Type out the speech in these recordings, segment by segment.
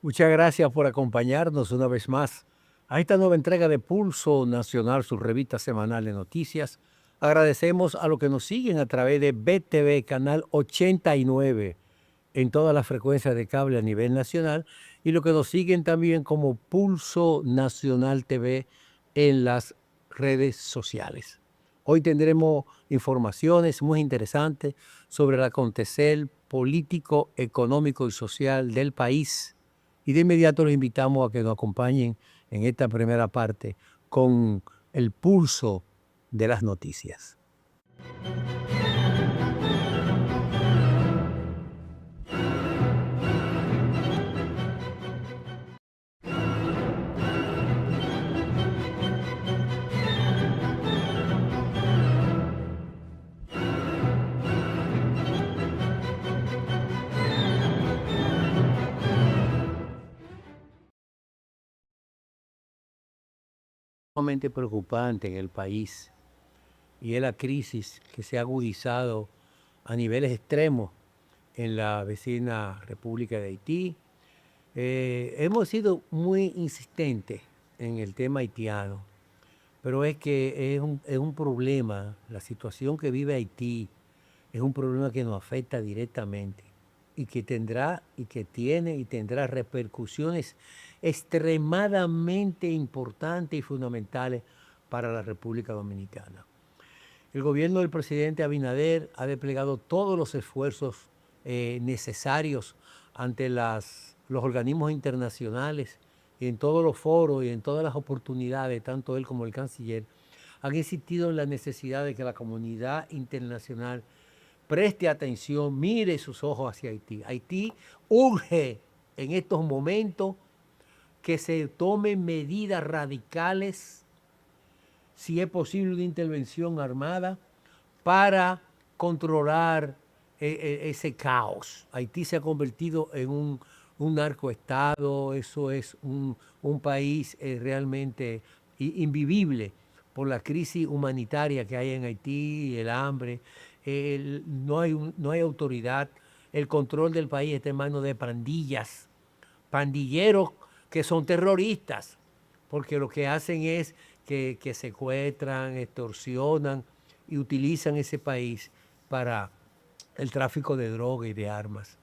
Muchas gracias por acompañarnos una vez más a esta nueva entrega de Pulso Nacional, su revista semanal de noticias. Agradecemos a los que nos siguen a través de BTV, canal 89, en todas las frecuencias de cable a nivel nacional, y los que nos siguen también como Pulso Nacional TV en las redes sociales. Hoy tendremos informaciones muy interesantes sobre el acontecer político, económico y social del país. Y de inmediato los invitamos a que nos acompañen en esta primera parte con el pulso de las noticias. Sumamente preocupante en el país y es la crisis que se ha agudizado a niveles extremos en la vecina República de Haití. Hemos sido muy insistentes en el tema haitiano, pero es que es un problema, la situación que vive Haití es un problema que nos afecta directamente y que tendrá y que tiene y tendrá repercusiones extremadamente importantes y fundamentales para la República Dominicana. El gobierno del presidente Abinader ha desplegado todos los esfuerzos necesarios ante los organismos internacionales y en todos los foros y en todas las oportunidades, tanto él como el canciller, han insistido en la necesidad de que la comunidad internacional preste atención, mire sus ojos hacia Haití. Haití urge en estos momentos que se tomen medidas radicales, si es posible una intervención armada, para controlar ese caos. Haití se ha convertido en un narcoestado, eso es un país realmente invivible por la crisis humanitaria que hay en Haití, el hambre, no hay autoridad, el control del país está en manos de pandillas, pandilleros que son terroristas, porque lo que hacen es que secuestran, extorsionan y utilizan ese país para el tráfico de droga y de armas.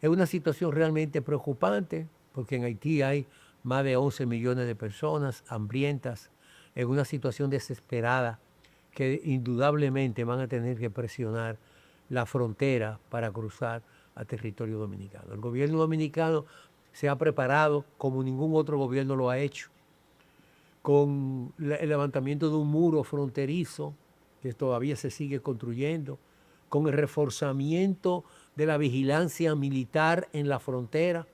Es una situación realmente preocupante porque en Haití hay más de 11 millones de personas hambrientas en una situación desesperada que indudablemente van a tener que presionar la frontera para cruzar a territorio dominicano. El gobierno dominicano se ha preparado como ningún otro gobierno lo ha hecho, con el levantamiento de un muro fronterizo que todavía se sigue construyendo, con el reforzamiento de la vigilancia militar en la frontera.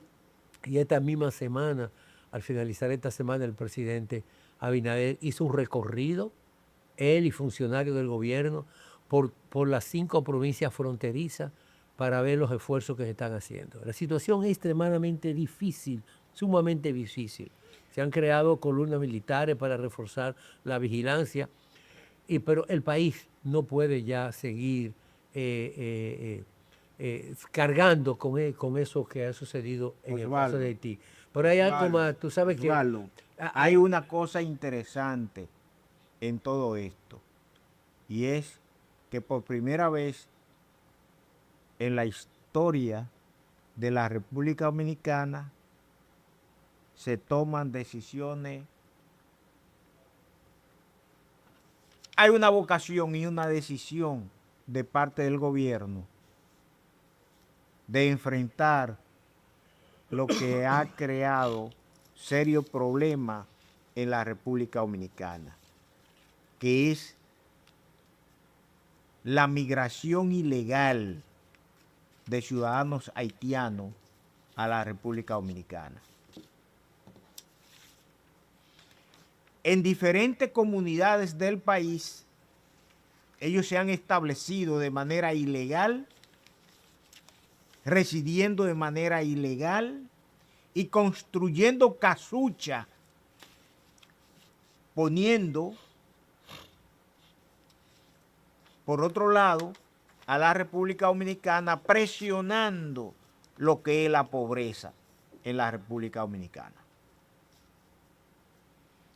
Y esta misma semana, al finalizar esta semana, el presidente Abinader hizo un recorrido, él y funcionarios del gobierno, por las 5 provincias fronterizas para ver los esfuerzos que se están haciendo. La situación es extremadamente difícil, sumamente difícil. Se han creado columnas militares para reforzar la vigilancia, pero el país no puede ya seguir cargando con eso que ha sucedido en el caso de Osvaldo, Haití. Pero hay algo Osvaldo, más, tú sabes que Osvaldo, hay hay, una cosa interesante en todo esto, y es que por primera vez en la historia de la República Dominicana se toman decisiones, hay una vocación y una decisión de parte del gobierno de enfrentar lo que ha creado serios problemas en la República Dominicana, que es la migración ilegal de ciudadanos haitianos a la República Dominicana. En diferentes comunidades del país, ellos se han establecido de manera ilegal, residiendo de manera ilegal y construyendo casucha, poniendo, por otro lado, a la República Dominicana presionando lo que es la pobreza. en la República Dominicana.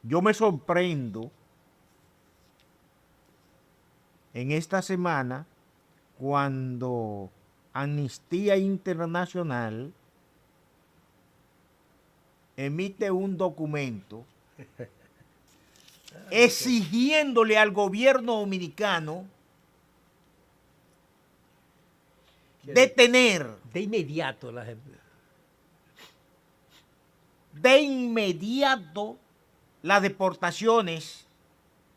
Yo me sorprendo en esta semana cuando Amnistía Internacional emite un documento exigiéndole al gobierno dominicano detener de inmediato las deportaciones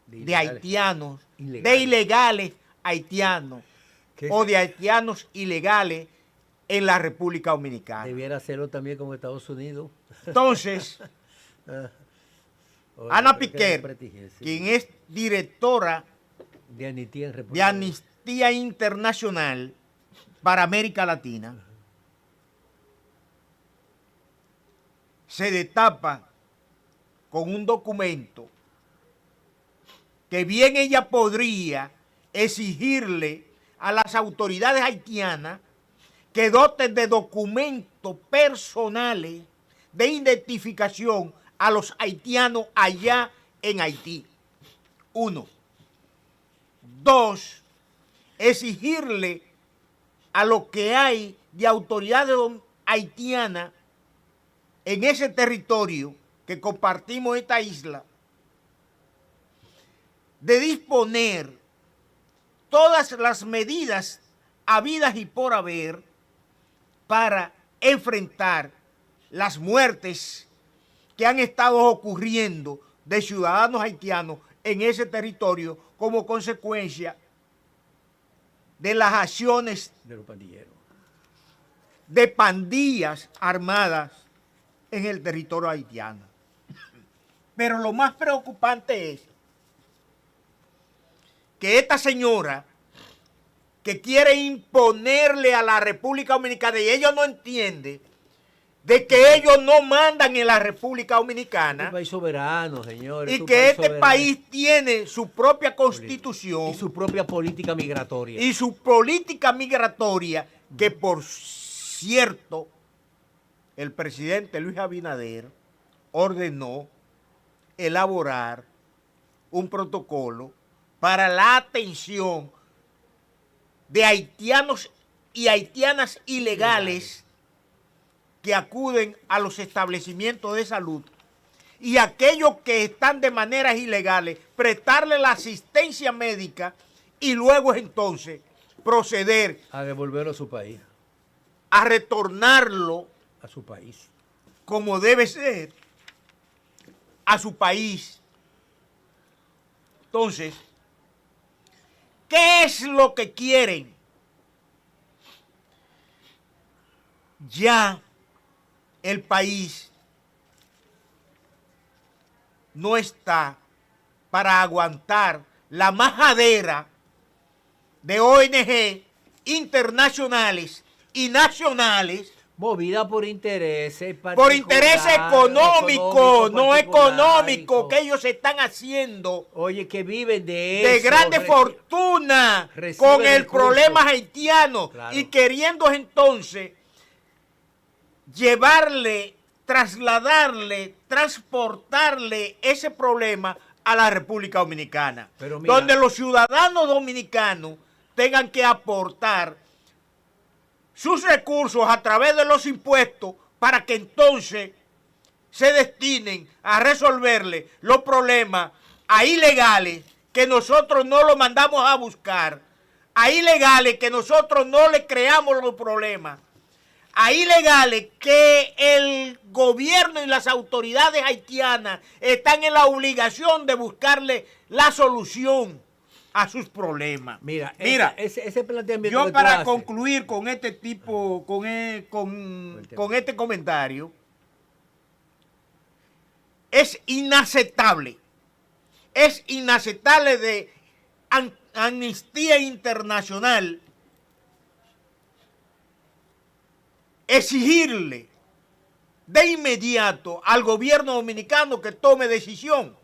de haitianos, ilegales. de ilegales haitianos o se- de haitianos ilegales en la República Dominicana. Debiera hacerlo también con Estados Unidos. Entonces, Oye, Ana pero que Piquer, prestigie, sí. quien es directora de Amnistía en de República Amnistía Internacional para América Latina, se destapa con un documento que bien ella podría exigirle a las autoridades haitianas que doten de documentos personales de identificación a los haitianos allá en Haití. 1. 2. Exigirle a lo que hay de autoridades haitianas en ese territorio que compartimos esta isla, de disponer todas las medidas habidas y por haber para enfrentar las muertes que han estado ocurriendo de ciudadanos haitianos en ese territorio como consecuencia de las acciones de los pandilleros. de pandillas armadas en el territorio haitiano. Pero lo más preocupante es que esta señora que quiere imponerle a la República Dominicana, y ellos no entienden de que ellos no mandan en la República Es un Dominicana país soberano, señores. y que este país tiene su propia constitución y su propia política migratoria. y su política migratoria, que por cierto, el presidente Luis Abinader ordenó elaborar un protocolo para la atención de haitianos y haitianas ilegales que acuden a los establecimientos de salud, y aquellos que están de maneras ilegales, prestarle la asistencia médica y luego entonces proceder A devolverlo a su país. a retornarlo A su país. como debe ser a su país. Entonces, ¿qué es lo que quieren? Ya el país no está para aguantar la majadera de ONG internacionales y nacionales Movida por intereses por interés económico, no económico, que que ellos están haciendo oye, que viven de de eso. grande fortuna reciben con el recursos. problema haitiano, Claro. y queriendo entonces llevarle, trasladarle, transportarle ese problema a la República Dominicana, Pero mira, donde los ciudadanos dominicanos tengan que aportar sus recursos a través de los impuestos para que entonces se destinen a resolverle los problemas a ilegales que nosotros no los mandamos a buscar, a ilegales que nosotros no le creamos los problemas, a ilegales que el gobierno y las autoridades haitianas están en la obligación de buscarle la solución a sus problemas. Mira, Mira, ese planteamiento yo que tú para haces, concluir con este tipo, con este comentario, es inaceptable de Amnistía Internacional exigirle de inmediato al gobierno dominicano que tome decisión,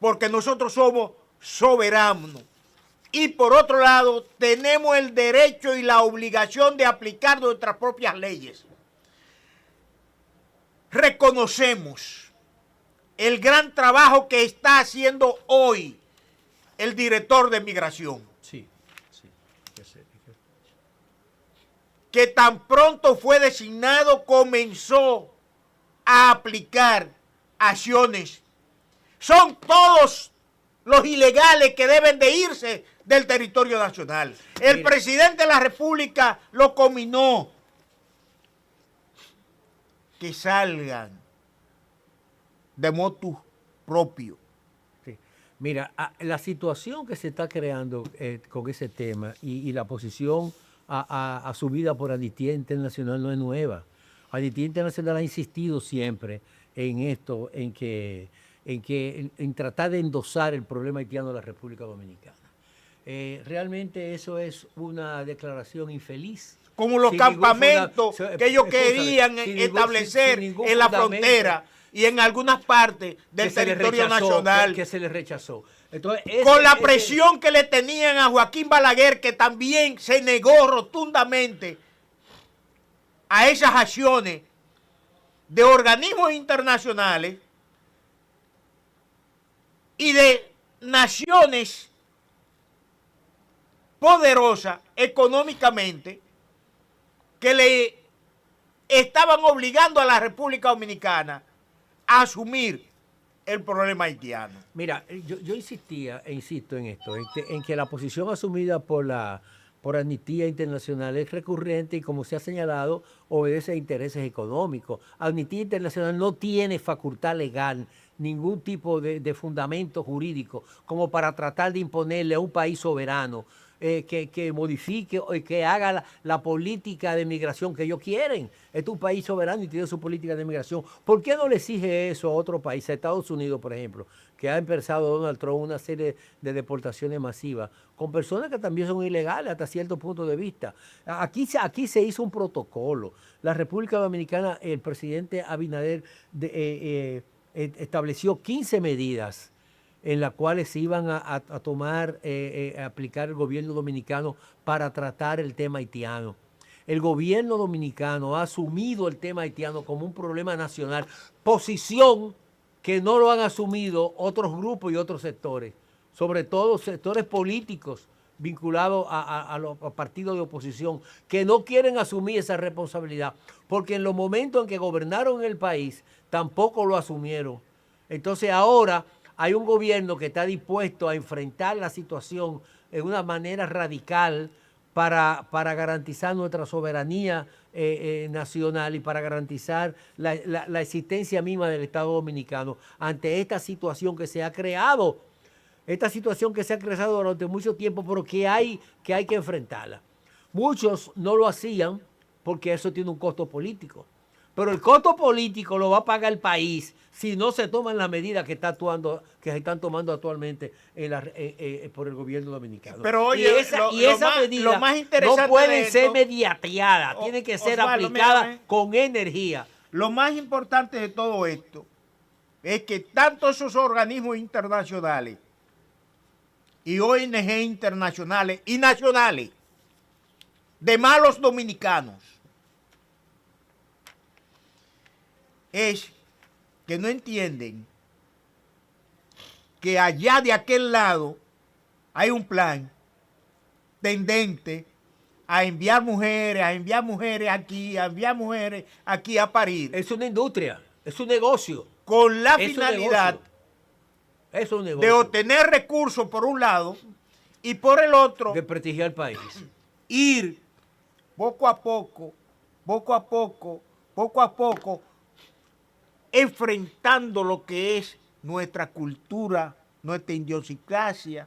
porque nosotros somos soberanos. Y por otro lado, tenemos el derecho y la obligación de aplicar nuestras propias leyes. reconocemos el gran trabajo que está haciendo hoy el director de Migración. Sí, sí. Que tan pronto fue designado comenzó a aplicar acciones. Son todos los ilegales que deben de irse del territorio nacional. El presidente de la República lo combinó. Que salgan de motu propio. Sí. Mira, la situación que se está creando con ese tema y la posición asumida por Amnistía Internacional no es nueva. Amnistía Internacional ha insistido siempre en esto, en tratar de endosar el problema haitiano de la República Dominicana. Realmente eso es una declaración infeliz. Como los campamentos que ellos querían establecer en la frontera y en algunas partes del territorio nacional. Que se les rechazó. Entonces, con la presión que le tenían a Joaquín Balaguer, que también se negó rotundamente a esas acciones de organismos internacionales y de naciones poderosas económicamente que le estaban obligando a la República Dominicana a asumir el problema haitiano. Mira, yo insistía e insisto en esto, en que la posición asumida por Amnistía Internacional es recurrente y, como se ha señalado, obedece a intereses económicos. Amnistía Internacional no tiene facultad legal, ningún tipo de fundamento jurídico como para tratar de imponerle a un país soberano que modifique o que haga la política de migración que ellos quieren. Este es un país soberano y tiene su política de migración. ¿Por qué no le exige eso a otro país, a Estados Unidos, por ejemplo, que ha empezado Donald Trump una serie de deportaciones masivas con personas que también son ilegales hasta cierto punto de vista? Aquí se hizo un protocolo. La República Dominicana, el presidente Abinader estableció 15 medidas en las cuales se iban a tomar, a aplicar el gobierno dominicano para tratar el tema haitiano. El gobierno dominicano ha asumido el tema haitiano como un problema nacional, posición que no lo han asumido otros grupos y otros sectores, sobre todo sectores políticos vinculados a los partidos de oposición, que no quieren asumir esa responsabilidad, porque en los momentos en que gobernaron el país, tampoco lo asumieron. Entonces ahora hay un gobierno que está dispuesto a enfrentar la situación de una manera radical para garantizar nuestra soberanía nacional y para garantizar la existencia misma del Estado Dominicano ante esta situación que se ha creado. Esta situación que se ha creado durante mucho tiempo, pero que hay que enfrentarla. Muchos no lo hacían porque eso tiene un costo político. Pero el costo político lo va a pagar el país si no se toman las medidas que se están tomando actualmente por el gobierno dominicano. Pero oye, esas medidas no pueden ser mediateadas, tienen que ser aplicadas con energía. Lo más importante de todo esto es que tanto esos organismos internacionales y ONG internacionales y nacionales de malos dominicanos es que no entienden que allá de aquel lado hay un plan tendente a enviar mujeres aquí, a enviar mujeres aquí a parir. Es una industria, es un negocio. Con la finalidad de obtener recursos por un lado y por el otro de prestigiar el país. Ir poco a poco, enfrentando lo que es nuestra cultura, nuestra idiosincrasia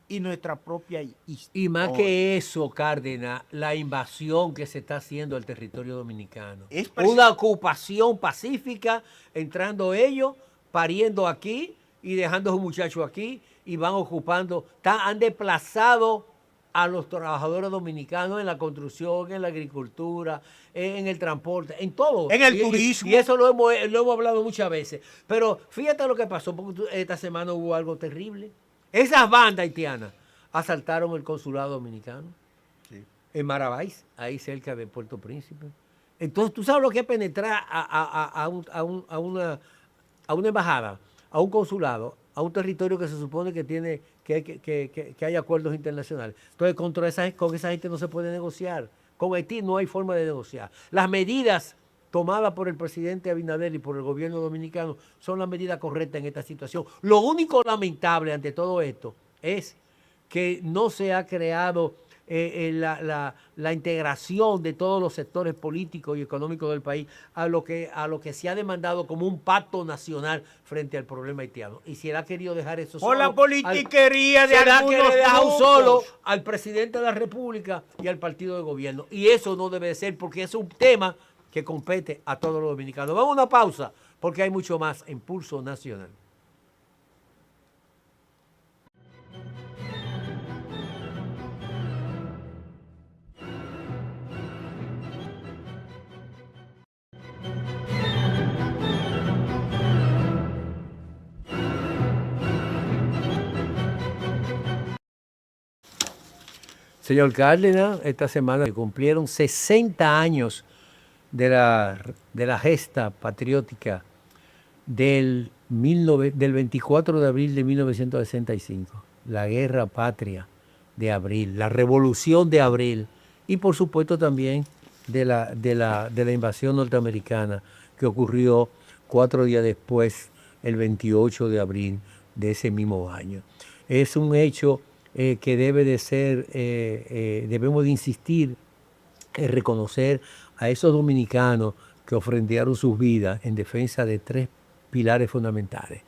y nuestra propia historia. Y más que eso, Cárdenas, la invasión que se está haciendo al territorio dominicano. Es una ocupación pacífica, entrando ellos, pariendo aquí y dejando a sus muchachos aquí y van ocupando, han desplazado a los trabajadores dominicanos en la construcción, en la agricultura, en el transporte, en todo. En el turismo. Y eso lo hemos hablado muchas veces. Pero fíjate lo que pasó, porque esta semana hubo algo terrible. Esas bandas haitianas asaltaron el consulado dominicano en Marabáis, ahí cerca de Puerto Príncipe. Entonces, tú sabes lo que es penetrar a una embajada, a un consulado, a un territorio que se supone que tiene que hay acuerdos internacionales. Entonces, con esa gente no se puede negociar. Con Haití no hay forma de negociar. Las medidas tomadas por el presidente Abinader y por el gobierno dominicano son las medidas correctas en esta situación. Lo único lamentable ante todo esto es que no se ha creado la integración de todos los sectores políticos y económicos del país a lo que se ha demandado como un pacto nacional frente al problema haitiano. Y si él ha querido dejar eso Por solo, la politiquería de algunos dejado grupos. solo al presidente de la República y al partido de gobierno. Y eso no debe de ser, porque es un tema que compete a todos los dominicanos. Vamos a una pausa, porque hay mucho más en Pulso Nacional. Señor Cárdenas, esta semana se cumplieron 60 años de la gesta patriótica del 24 de abril de 1965, la guerra patria de abril, la revolución de abril y por supuesto también de la invasión norteamericana que ocurrió 4 días después, el 28 de abril de ese mismo año. Es un hecho que debe de ser, debemos de insistir en reconocer a esos dominicanos que ofrendaron sus vidas en defensa de 3 pilares fundamentales: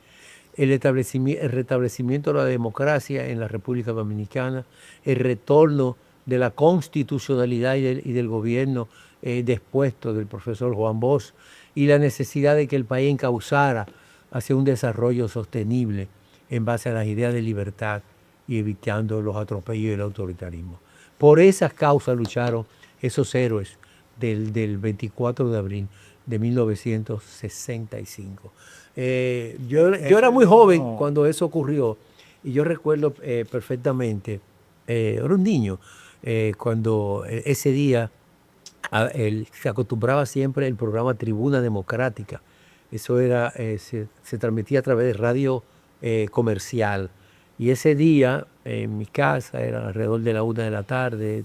el restablecimiento de la democracia en la República Dominicana, el retorno de la constitucionalidad y del gobierno dispuesto del profesor Juan Bosch, y la necesidad de que el país encauzara hacia un desarrollo sostenible en base a las ideas de libertad y evitando los atropellos y el autoritarismo. Por esas causas lucharon esos héroes del 24 de abril de 1965. Yo era muy joven cuando eso ocurrió y yo recuerdo perfectamente, era un niño, cuando ese día se acostumbraba siempre el programa Tribuna Democrática. Eso era, se transmitía a través de radio comercial. Y ese día, en mi casa, era alrededor de la 1 de la tarde,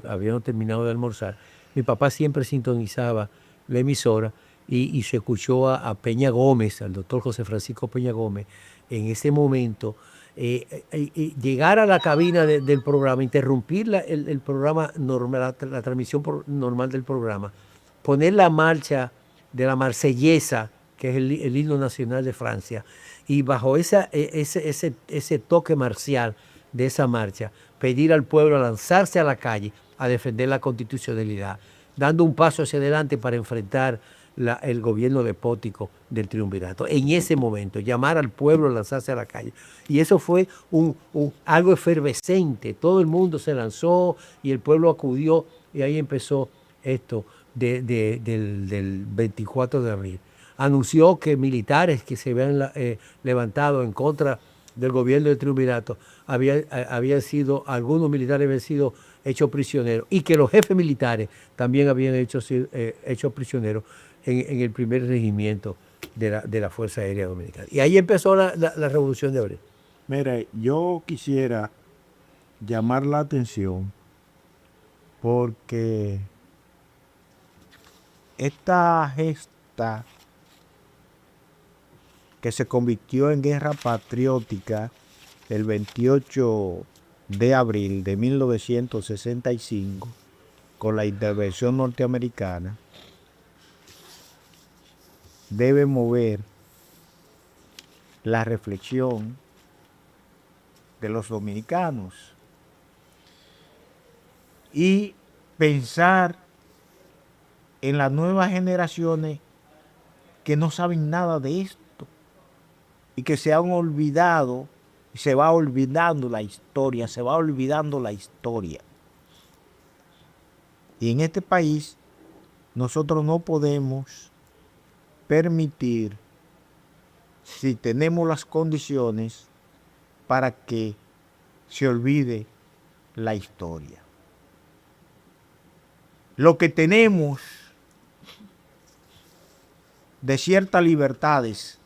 habíamos terminado de almorzar. Mi papá siempre sintonizaba la emisora y se escuchó a Peña Gómez, al doctor José Francisco Peña Gómez, en ese momento, llegar a la cabina del programa, interrumpir el programa normal, la transmisión normal del programa, poner la marcha de la Marsellesa, que es el himno nacional de Francia, y bajo ese toque marcial de esa marcha, pedir al pueblo a lanzarse a la calle a defender la constitucionalidad, dando un paso hacia adelante para enfrentar el gobierno despótico del triunvirato. En ese momento, llamar al pueblo a lanzarse a la calle. Y eso fue algo efervescente. Todo el mundo se lanzó y el pueblo acudió, y ahí empezó esto del 24 de abril. Anunció que militares que se habían levantado en contra del gobierno del triunvirato, algunos militares habían sido hechos prisioneros, y que los jefes militares también habían hechos prisioneros en el primer regimiento de la Fuerza Aérea Dominicana. Y ahí empezó la Revolución de Abril. Mire, yo quisiera llamar la atención porque esta gesta que se convirtió en guerra patriótica el 28 de abril de 1965 con la intervención norteamericana debe mover la reflexión de los dominicanos y pensar en las nuevas generaciones que no saben nada de esto y que se han olvidado, y se va olvidando la historia, Y en este país nosotros no podemos permitir, si tenemos las condiciones, para que se olvide la historia. Lo que tenemos de ciertas libertades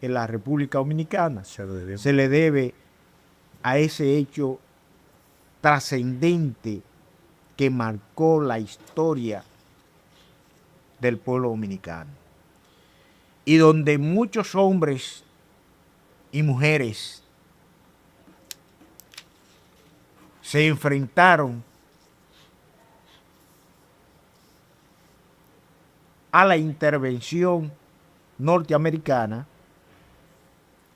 en la República Dominicana se le debe a ese hecho trascendente que marcó la historia del pueblo dominicano y donde muchos hombres y mujeres se enfrentaron a la intervención norteamericana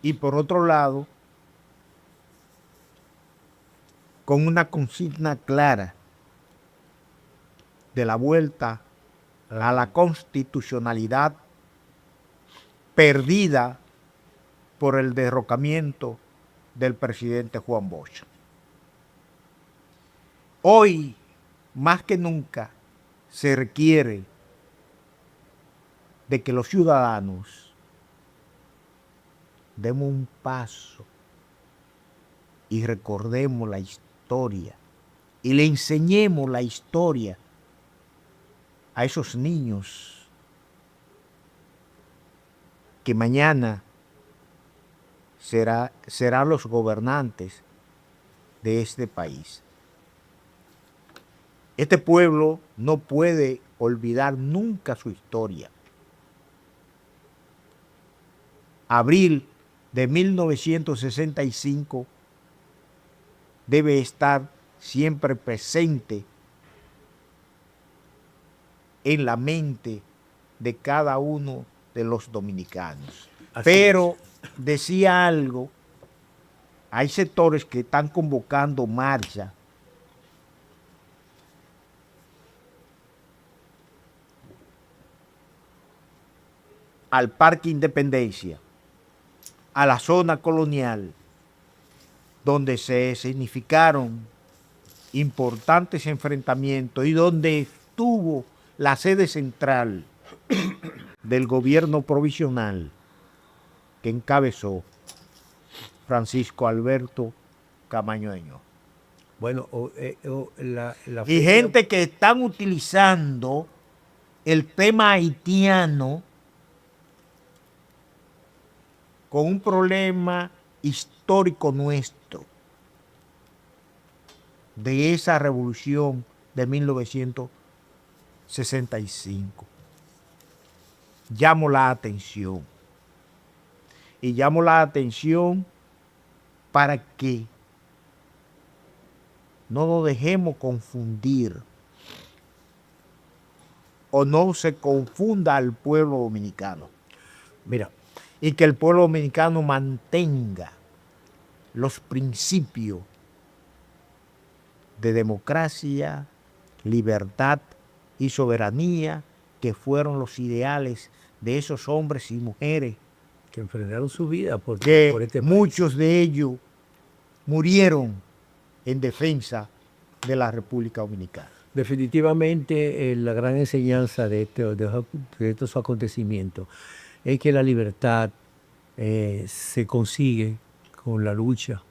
y por otro lado con una consigna clara de la vuelta a la constitucionalidad perdida por el derrocamiento del presidente Juan Bosch. Hoy, más que nunca, se requiere de que los ciudadanos demos un paso y recordemos la historia y le enseñemos la historia a esos niños que mañana serán los gobernantes de este país. Este pueblo no puede olvidar nunca su historia. Abril de 1965 debe estar siempre presente en la mente de cada uno de los dominicanos. Pero decía algo, hay sectores que están convocando marcha al Parque Independencia, a la zona colonial, donde se significaron importantes enfrentamientos y donde estuvo la sede central del gobierno provisional que encabezó Francisco Alberto Camaño. Bueno, y gente que están utilizando el tema haitiano con un problema histórico nuestro de esa revolución de 1965. Llamo la atención. Y llamo la atención para que no nos dejemos confundir o no se confunda al pueblo dominicano. Mira, y que el pueblo dominicano mantenga los principios de democracia, libertad y soberanía que fueron los ideales de esos hombres y mujeres que enfrentaron su vida por que este país. Muchos de ellos murieron en defensa de la República Dominicana. Definitivamente la gran enseñanza de estos acontecimientos es que la libertad se consigue con la lucha.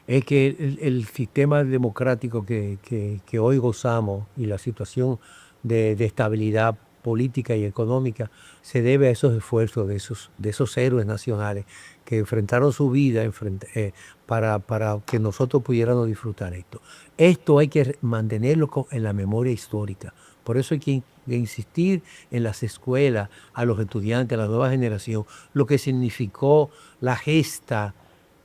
Es que el sistema democrático que hoy gozamos y la situación de estabilidad política y económica se debe a esos esfuerzos de esos héroes nacionales que enfrentaron su vida para que nosotros pudiéramos disfrutar esto. Esto hay que mantenerlo en la memoria histórica. Por eso hay que insistir en las escuelas, a los estudiantes, a la nueva generación, lo que significó la gesta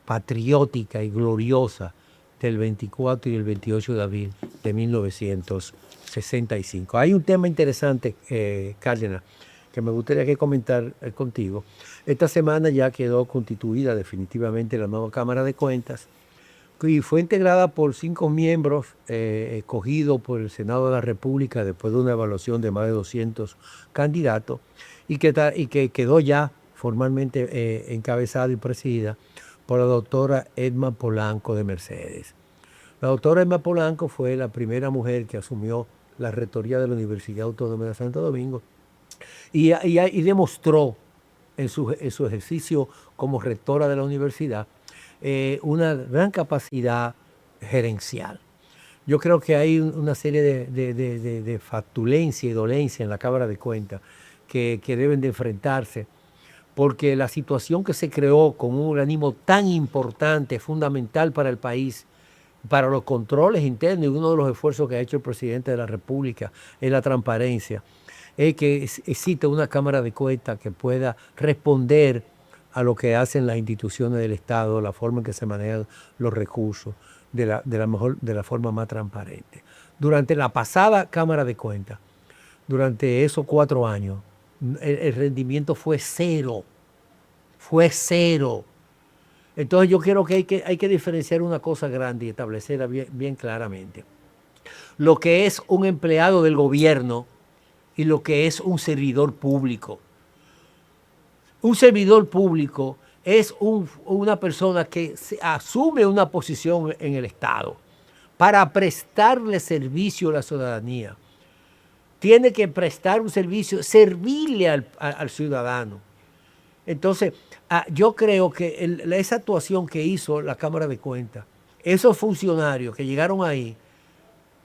patriótica y gloriosa del 24 y el 28 de abril de 1965. Hay un tema interesante, Cárdenas, que me gustaría que comentar contigo. Esta semana ya quedó constituida definitivamente la nueva Cámara de Cuentas y fue integrada por 5 miembros escogidos por el Senado de la República después de una evaluación de más de 200 candidatos y que quedó ya formalmente encabezada y presidida por la doctora Edma Polanco de Mercedes. La doctora Edma Polanco fue la primera mujer que asumió la rectoría de la Universidad Autónoma de Santo Domingo y demostró en su ejercicio como rectora de la universidad una gran capacidad gerencial. Yo creo que hay una serie de fatulencia y dolencia en la Cámara de Cuentas que deben de enfrentarse, porque la situación que se creó con un organismo tan importante, fundamental para el país, para los controles internos, y uno de los esfuerzos que ha hecho el presidente de la República es la transparencia, es que existe una Cámara de Cuentas que pueda responder a lo que hacen las instituciones del Estado, la forma en que se manejan los recursos, de la forma más transparente. Durante la pasada Cámara de Cuentas, durante esos 4 años, el rendimiento fue cero. Fue cero. Entonces yo creo que hay que diferenciar una cosa grande y establecerla bien claramente. Lo que es un empleado del gobierno y lo que es un servidor público. Un servidor público es una persona que asume una posición en el Estado para prestarle servicio a la ciudadanía. Tiene que prestar un servicio, servirle al ciudadano. Entonces, yo creo que esa actuación que hizo la Cámara de Cuentas, esos funcionarios que llegaron ahí,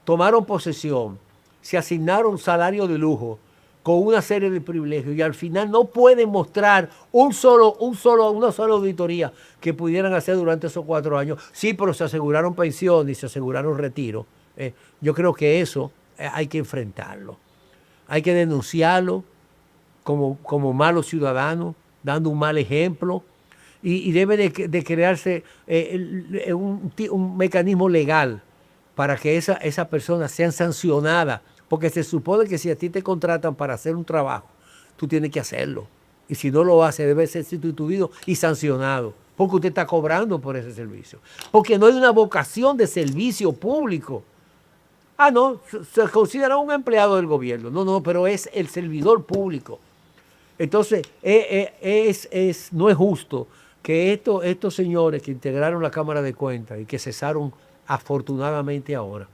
tomaron posesión, se asignaron salario de lujo con una serie de privilegios y al final no pueden mostrar una sola auditoría que pudieran hacer durante esos 4 años. Sí, pero se aseguraron pensión y se aseguraron retiro. Yo creo que eso hay que enfrentarlo. Hay que denunciarlo como malos ciudadanos, dando un mal ejemplo, y debe de crearse un mecanismo legal para que esas personas sean sancionadas, porque se supone que si a ti te contratan para hacer un trabajo, tú tienes que hacerlo, y si no lo hace debe ser sustituido y sancionado, porque usted está cobrando por ese servicio, porque no hay una vocación de servicio público. No, se considera un empleado del gobierno, no, pero es el servidor público. Entonces, no es justo que estos señores que integraron la Cámara de Cuentas y que cesaron afortunadamente ahora,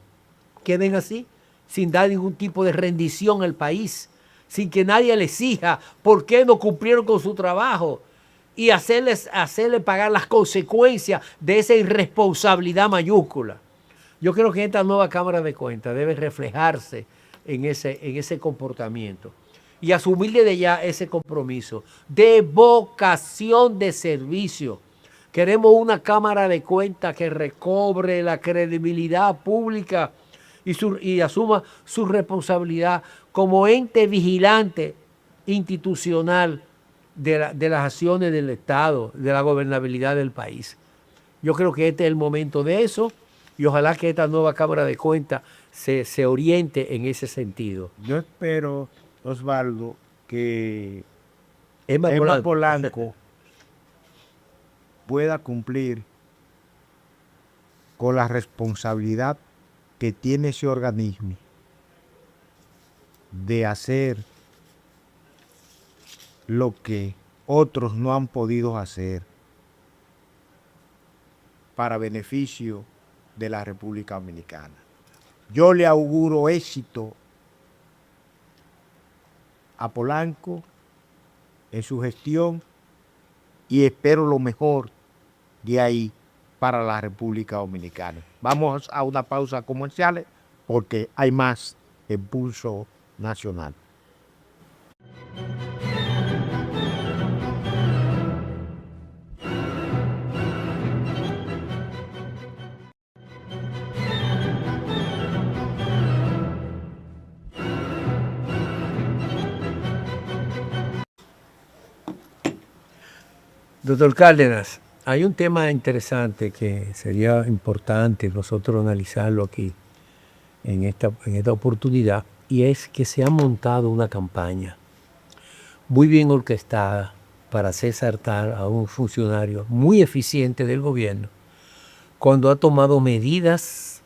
queden así, sin dar ningún tipo de rendición al país, sin que nadie les exija por qué no cumplieron con su trabajo y hacerle pagar las consecuencias de esa irresponsabilidad mayúscula. Yo creo que esta nueva Cámara de Cuentas debe reflejarse en ese comportamiento y asumir desde ya ese compromiso de vocación de servicio. Queremos una Cámara de Cuentas que recobre la credibilidad pública y asuma su responsabilidad como ente vigilante institucional de las acciones del Estado, de la gobernabilidad del país. Yo creo que este es el momento de eso y ojalá que esta nueva Cámara de Cuentas se oriente en ese sentido. Yo espero, Osvaldo, que Emma Polanco pueda cumplir con la responsabilidad que tiene ese organismo de hacer lo que otros no han podido hacer para beneficio de la República Dominicana. Yo le auguro éxito a Polanco en su gestión y espero lo mejor de ahí para la República Dominicana. Vamos a una pausa comercial porque hay más en Pulso Nacional. Doctor Cárdenas, hay un tema interesante que sería importante nosotros analizarlo aquí en esta oportunidad, y es que se ha montado una campaña muy bien orquestada para hacer saltar a un funcionario muy eficiente del gobierno cuando ha tomado medidas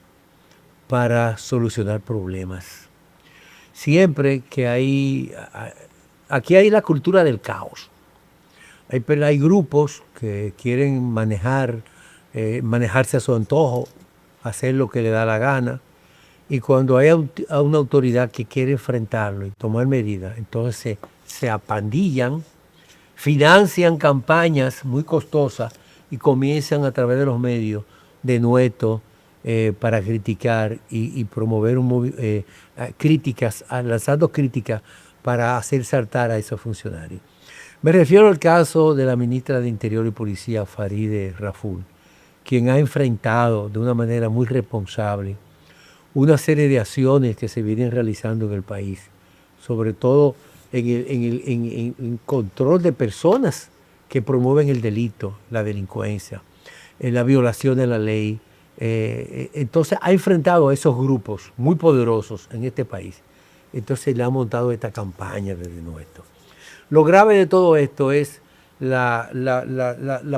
para solucionar problemas. Siempre que aquí hay la cultura del caos. Hay grupos que quieren manejarse a su antojo, hacer lo que le da la gana, y cuando hay una autoridad que quiere enfrentarlo y tomar medidas, entonces se apandillan, financian campañas muy costosas y comienzan a través de los medios de nueto para criticar y promover críticas, lanzando críticas para hacer saltar a esos funcionarios. Me refiero al caso de la ministra de Interior y Policía, Farideh Raful, quien ha enfrentado de una manera muy responsable una serie de acciones que se vienen realizando en el país, sobre todo en control de personas que promueven el delito, la delincuencia, la violación de la ley. Entonces ha enfrentado a esos grupos muy poderosos en este país. Entonces le ha montado esta campaña desde nuestro. Lo grave de todo esto es la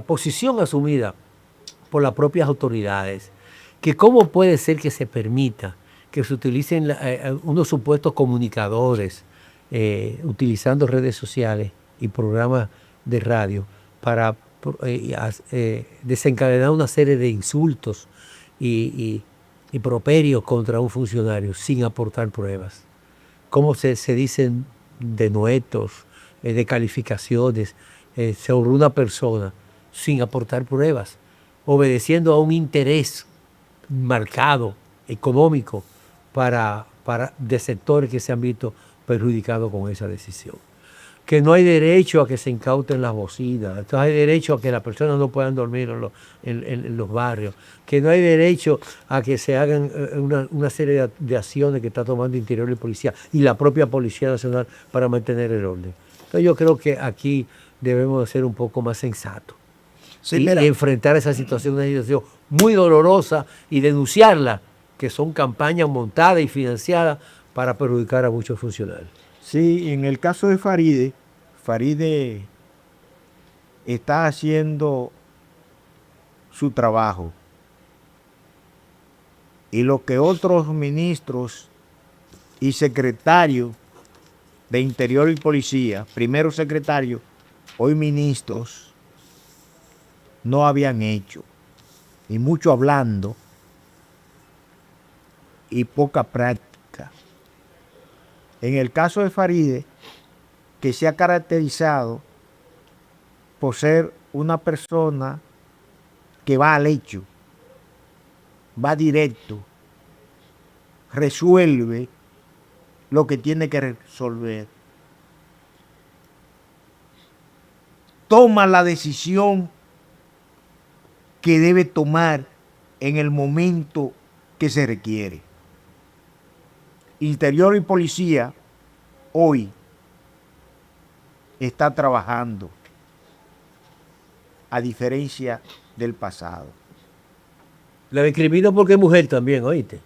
posición asumida por las propias autoridades, que cómo puede ser que se permita que se utilicen unos supuestos comunicadores utilizando redes sociales y programas de radio para desencadenar una serie de insultos y properios contra un funcionario sin aportar pruebas. Cómo se dicen denuestos, de calificaciones sobre una persona sin aportar pruebas, obedeciendo a un interés marcado, económico, de sectores que se han visto perjudicados con esa decisión. Que no hay derecho a que se incauten las bocinas, entonces hay derecho a que las personas no puedan dormir en los barrios, que no hay derecho a que se hagan una serie de acciones que está tomando Interior y Policía y la propia Policía Nacional para mantener el orden. Entonces yo creo que aquí debemos ser un poco más sensatos. Sí, y enfrentar esa situación, una situación muy dolorosa, y denunciarla, que son campañas montadas y financiadas para perjudicar a muchos funcionarios. Sí, en el caso de Farideh está haciendo su trabajo. Y lo que otros ministros y secretarios de Interior y Policía, primero secretarios, hoy ministros, no habían hecho, y mucho hablando y poca práctica. En el caso de Farideh, que se ha caracterizado por ser una persona que va al hecho, va directo, resuelve lo que tiene que resolver, toma la decisión que debe tomar en el momento que se requiere. Interior y Policía hoy está trabajando, a diferencia del pasado. La discrimino porque es mujer también, ¿oíste?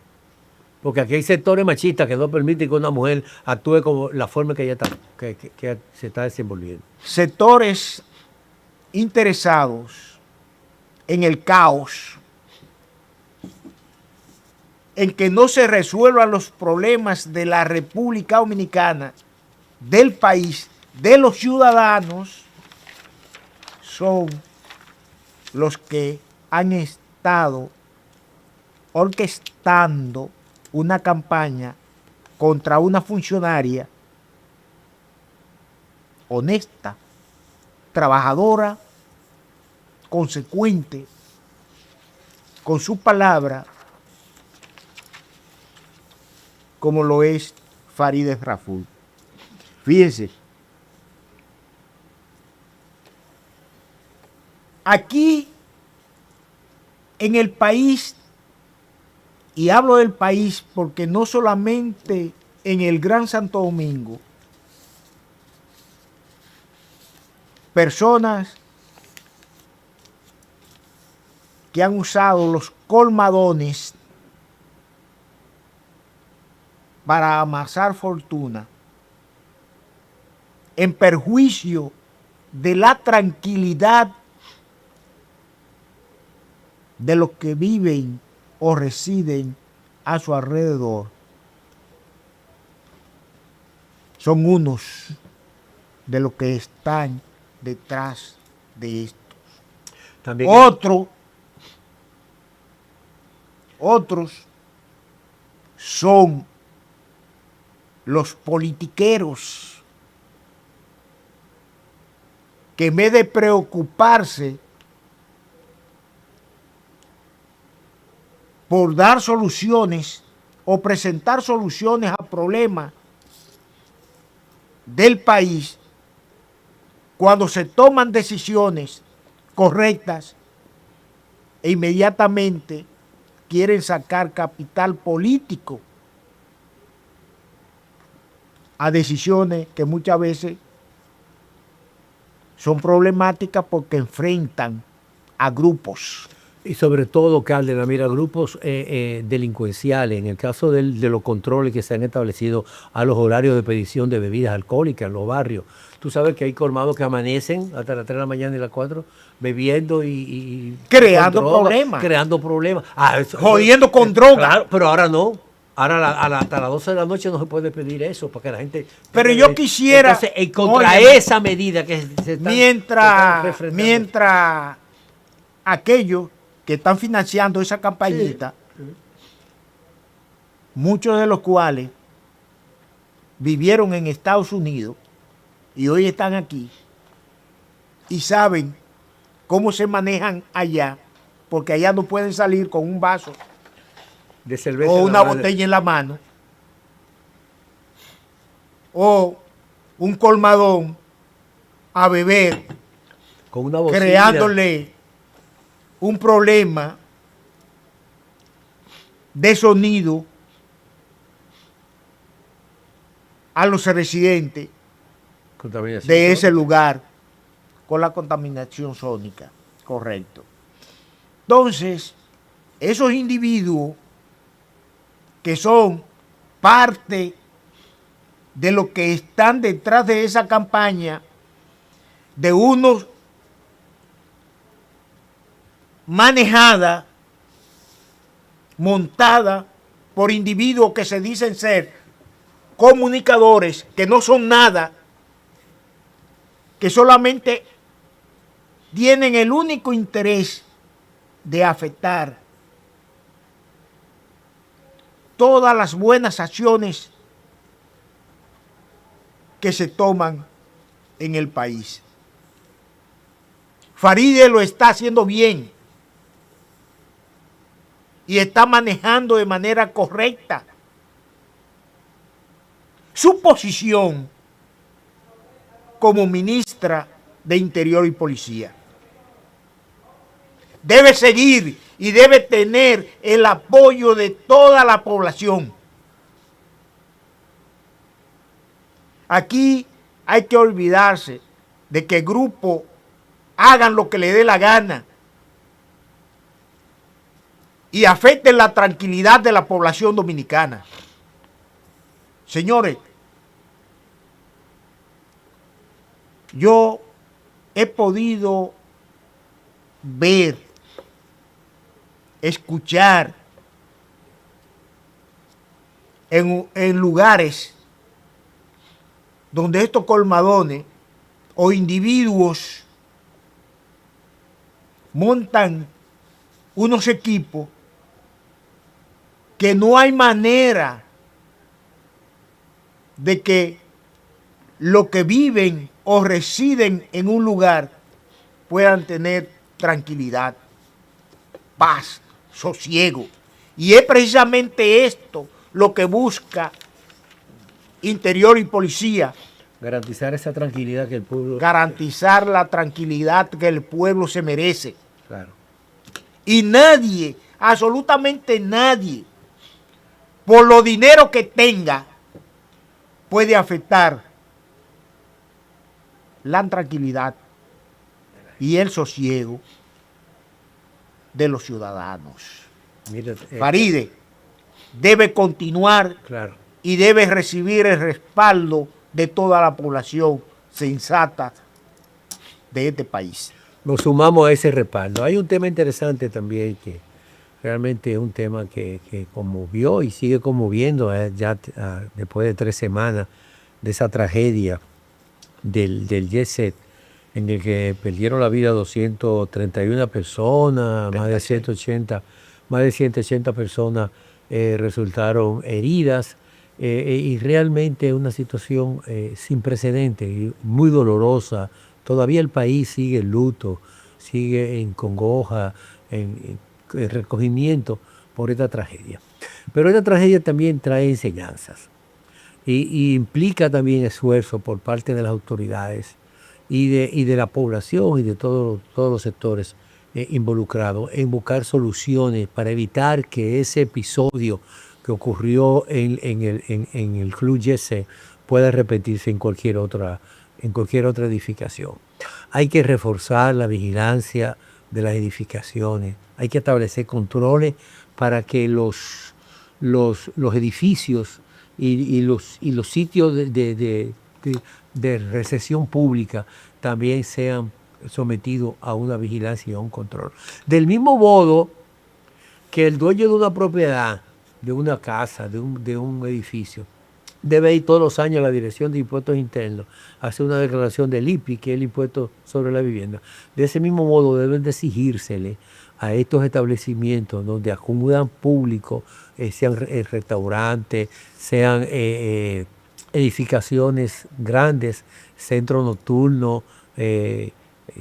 Porque aquí hay sectores machistas que no permiten que una mujer actúe como la forma que ella está, que se está desenvolviendo. Sectores interesados en el caos, en que no se resuelvan los problemas de la República Dominicana, del país, de los ciudadanos, son los que han estado orquestando una campaña contra una funcionaria honesta, trabajadora, consecuente con su palabra, como lo es Farideh Raful. Fíjense, aquí en el país, y hablo del país porque no solamente en el Gran Santo Domingo, personas que han usado los colmadones para amasar fortuna en perjuicio de la tranquilidad de los que viven o residen a su alrededor, son unos de los que están detrás de esto. También otros son los politiqueros que en vez de preocuparse por dar soluciones o presentar soluciones a problemas del país cuando se toman decisiones correctas e inmediatamente quieren sacar capital político a decisiones que muchas veces son problemáticas porque enfrentan a grupos. Y sobre todo, Cárdenas, mira, grupos delincuenciales, en el caso de los controles que se han establecido a los horarios de expedición de bebidas alcohólicas en los barrios. Tú sabes que hay colmados que amanecen hasta las 3 de la mañana y las 4 bebiendo y Creando con droga, problemas. Creando problemas. Jodiendo con droga. Claro, pero ahora no. Ahora hasta las 12 de la noche no se puede pedir eso para que la gente... Pero yo quisiera... Entonces, contra esa medida que se están... Mientras aquellos que están financiando esa campañita, muchos de los cuales vivieron en Estados Unidos y hoy están aquí y saben cómo se manejan allá, porque allá no pueden salir con un vaso de cerveza o una botella en la mano o un colmadón a beber, con una bocina, creándole un problema de sonido a los residentes de ese lugar con la contaminación sónica. Correcto. Entonces, esos individuos que son parte de lo que están detrás de esa campaña, de unos manejada, montada por individuos que se dicen ser comunicadores, que no son nada, que solamente tienen el único interés de afectar todas las buenas acciones que se toman en el país. Faride lo está haciendo bien y está manejando de manera correcta su posición como ministra de Interior y Policía. Debe seguir y debe tener el apoyo de toda la población. Aquí hay que olvidarse de que grupos hagan lo que les dé la gana y afecten la tranquilidad de la población dominicana. Señores, yo he podido ver, escuchar en lugares donde estos colmadones o individuos montan unos equipos que no hay manera de que los que viven o residen en un lugar puedan tener tranquilidad, paz, sosiego. Y es precisamente esto lo que busca Interior y Policía. Garantizar esa tranquilidad que el pueblo... Garantizar la tranquilidad que el pueblo se merece. Claro. Y nadie, absolutamente nadie, por los dinero que tenga, puede afectar la tranquilidad y el sosiego de los ciudadanos. Mira, Faride debe continuar, claro, y debe recibir el respaldo de toda la población sensata de este país. Nos sumamos a ese respaldo. Hay un tema interesante también que realmente es un tema que conmovió y sigue conmoviendo ya después de 3 semanas de esa tragedia del Jet Set, en el que perdieron la vida 231 personas, más de 180 personas resultaron heridas, y realmente es una situación sin precedentes y muy dolorosa. Todavía el país sigue en luto, sigue en congoja, en recogimiento por esta tragedia. Pero esta tragedia también trae enseñanzas. y implica también esfuerzo por parte de las autoridades y de la población y de todos los sectores involucrados en buscar soluciones para evitar que ese episodio que ocurrió en el Club Yese pueda repetirse en cualquier otra edificación. Hay que reforzar la vigilancia de las edificaciones, hay que establecer controles para que los edificios y los sitios de recesión pública también sean sometidos a una vigilancia y a un control. Del mismo modo que el dueño de una propiedad, de una casa, de un edificio, debe ir todos los años a la Dirección de Impuestos Internos a hacer una declaración del IPI, que es el impuesto sobre la vivienda. De ese mismo modo deben de exigírsele a estos establecimientos donde acumulan público, sean restaurantes, sean edificaciones grandes, centros nocturnos,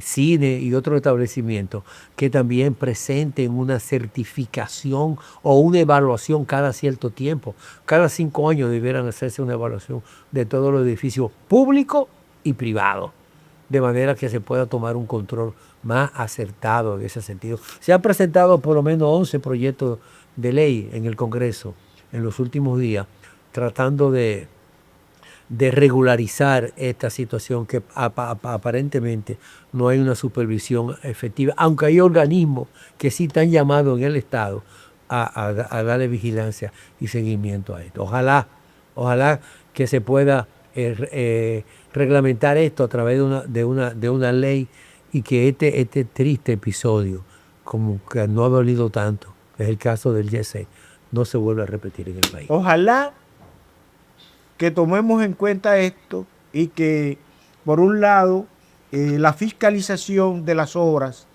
cine y otros establecimientos, que también presenten una certificación o una evaluación cada cierto tiempo. Cada 5 años debieran hacerse una evaluación de todos los edificios públicos y privados, de manera que se pueda tomar un control más acertado en ese sentido. Se han presentado por lo menos 11 proyectos de ley en el Congreso en los últimos días, tratando de regularizar esta situación que aparentemente no hay una supervisión efectiva, aunque hay organismos que sí están llamados en el Estado a darle vigilancia y seguimiento a esto. Ojalá que se pueda reglamentar esto a través de una ley y que este triste episodio, como que no ha dolido tanto, es el caso del Yese, no se vuelva a repetir en el país. Ojalá que tomemos en cuenta esto y que, por un lado, la fiscalización de las obras,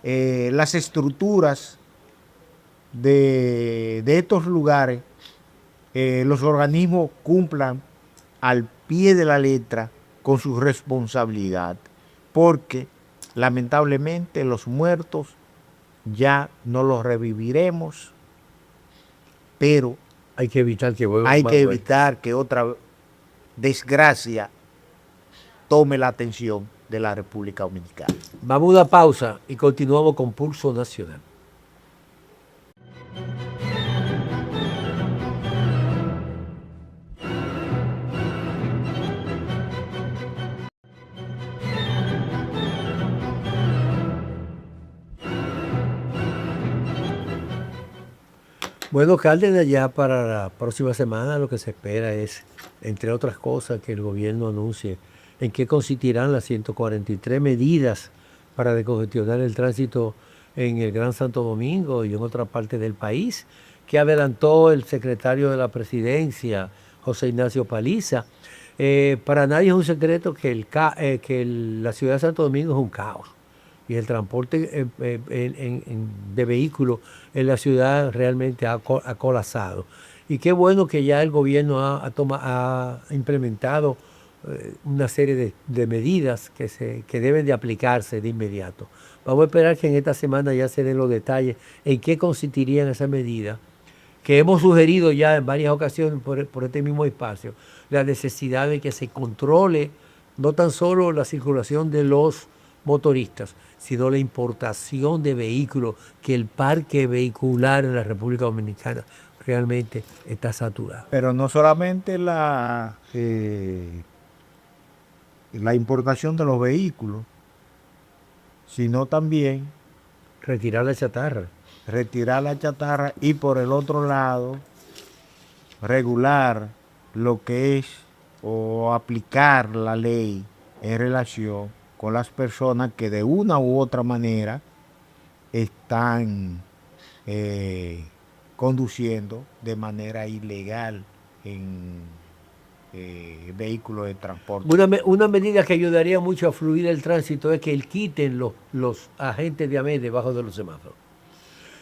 las estructuras de estos lugares, los organismos cumplan al pie de la letra con su responsabilidad, porque lamentablemente los muertos ya no los reviviremos, pero hay que evitar que otra desgracia tome la atención de la República Dominicana. Vamos a una pausa y continuamos con Pulso Nacional. Bueno, Cárdenas, ya para la próxima semana lo que se espera es, entre otras cosas, que el gobierno anuncie en qué consistirán las 143 medidas para decongestionar el tránsito en el Gran Santo Domingo y en otra parte del país, que adelantó el secretario de la Presidencia, José Ignacio Paliza. Para nadie es un secreto que la ciudad de Santo Domingo es un caos. Y el transporte de vehículos en la ciudad realmente ha colapsado. Y qué bueno que ya el gobierno ha implementado una serie de medidas que deben de aplicarse de inmediato. Vamos a esperar que en esta semana ya se den los detalles en qué consistirían esas medidas, que hemos sugerido ya en varias ocasiones por este mismo espacio, la necesidad de que se controle no tan solo la circulación de los motoristas, sino la importación de vehículos, que el parque vehicular en la República Dominicana realmente está saturado. Pero no solamente la importación de los vehículos, sino también retirar la chatarra y, por el otro lado, regular lo que es o aplicar la ley en relación con las personas que de una u otra manera están conduciendo de manera ilegal en vehículos de transporte. Una medida que ayudaría mucho a fluir el tránsito es que quiten los agentes de AMED debajo de los semáforos.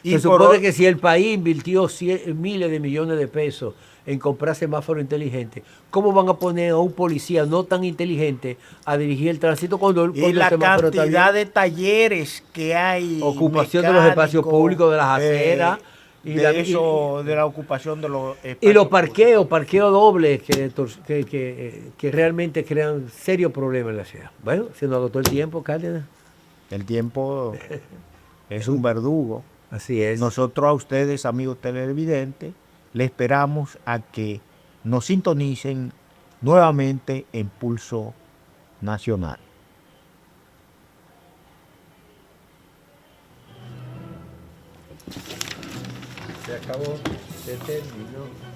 Se supone que si el país invirtió miles de millones de pesos en comprar semáforos inteligentes, ¿cómo van a poner a un policía no tan inteligente a dirigir el tránsito cuando la cantidad de talleres que hay? Ocupación de los espacios públicos, de las aceras. de la- eso, de la ocupación de los y espacios los parqueos dobles que realmente crean serios problemas en la ciudad. Bueno, se nos agotó el tiempo, Cárdenas. El tiempo es un verdugo. Así es. Nosotros a ustedes, amigos televidentes, le esperamos a que nos sintonicen nuevamente en Pulso Nacional. Se acabó, se terminó.